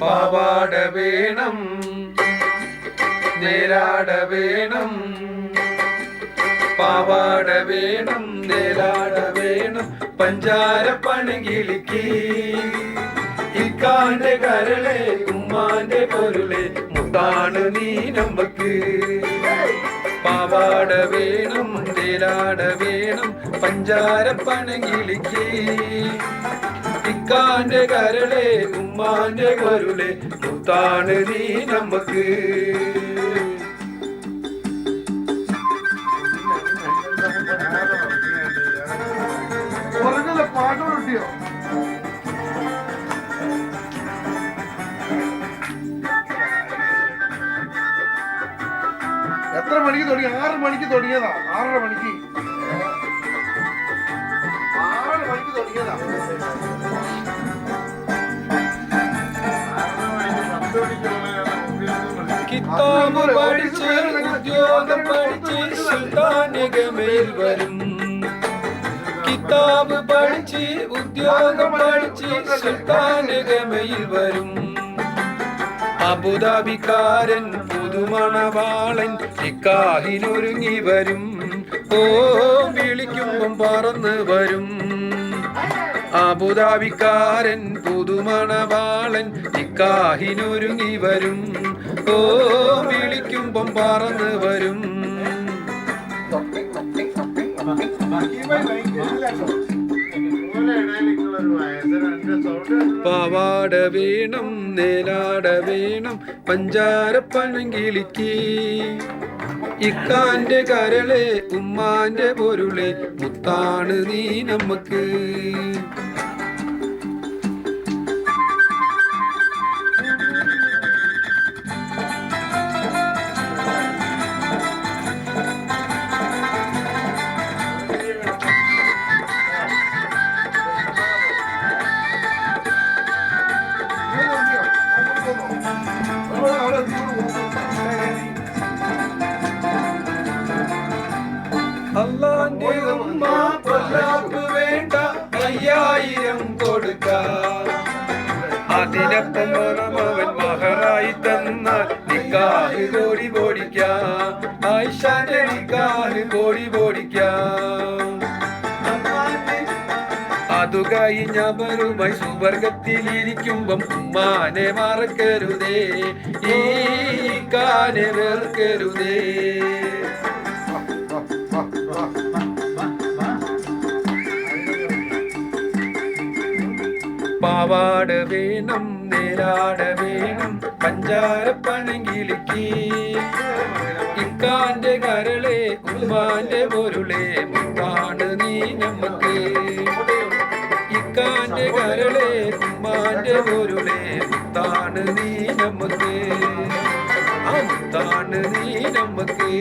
പാവാട വേണം, നേരാട വേണം, പാവാട വേണം, നേരാട വേണം, പഞ്ചാര പണകിളിക്ക് ഇക്കാന്റെ കരളെ ഉമ്മാന്റെ പൊരുളെ മുത്താണ് നീ നമ്മക്ക്. പാവാട വേണം, നേരാട വേണം, പഞ്ചാര പണകിളിക്ക് ഇക്കാന്റെ കരളെ ഉമ്മാന്റെ പൊരുളെ മുത്താണ് നീ നമ്മക്ക്. പാട്ടോട്ടിയോ എത്ര മണിക്ക് തുടങ്ങി? 6 മണിക്ക് തുടങ്ങിയതാ. 6:30 മണിക്ക് 6 മണിക്ക് തുടങ്ങിയതാ. കിതാബ് പഠിച്ച് ഉദ്യോഗം പഠിച്ച് സുൽത്താനികമയിൽ വരും. കിതാബ് പഠിച്ച് ഉദ്യോഗം പഠിച്ച് സുൽത്താനികമയിൽ വരും. അബുദാബിക്കാരൻ പുതുമണവാളൻ നിക്കാഹിനൊരുങ്ങി വരും. ഓ വിളിക്കുമ്പം പറന്ന് വരും. അബുദാബിക്കാരൻ പുതുമണവാളൻ നിക്കാഹിനൊരുങ്ങി വരും. ഓ വിളിക്കുമ്പം പറന്ന് വരും. പാവാട വേണം, നേരാട വേണം, പഞ്ചാര പണങ്കിളിക്ക് ഇക്കാന്റെ കരളെ ഉമ്മാന്റെ പൊരുളെ മുത്താണ് നീ നമ്മക്ക്. അല്ലാന്റെ ഉമ്മ പൊല്ലാപ്പ് വേണ്ട, 5000 കൊടുക്കാം. അതിനൊപ്പം അവൻ മഹറായി തന്നാൽ നിക്കാഹ് കോടി പൊടിക്കാം. ആയിഷാന്റെ നിക്കാഹ് കോടി പൊടിക്കാം. അതു കഴിഞ്ഞവരുമായി സുവർഗത്തിലിരിക്കുമ്പം ഉമ്മാനെ മറക്കരുതേ, ഈ കാനെ വെറുക്കരുതേ. പാവാട വേണം, നേരാട വേണം, പഞ്ചാര പണങ്കിളിക്ക് ഇക്കാന്റെ കരളെ ഉമ്മാന്റെ പൊരുളെ മുത്താണ് നീ നമ്മക്ക്. ഇക്കാന്റെ കരളെ ഉമ്മാന്റെ പൊരുളെ മുത്താണ് നീ നമ്മക്ക്. ആ മുത്താണ് നീ നമ്മക്ക്.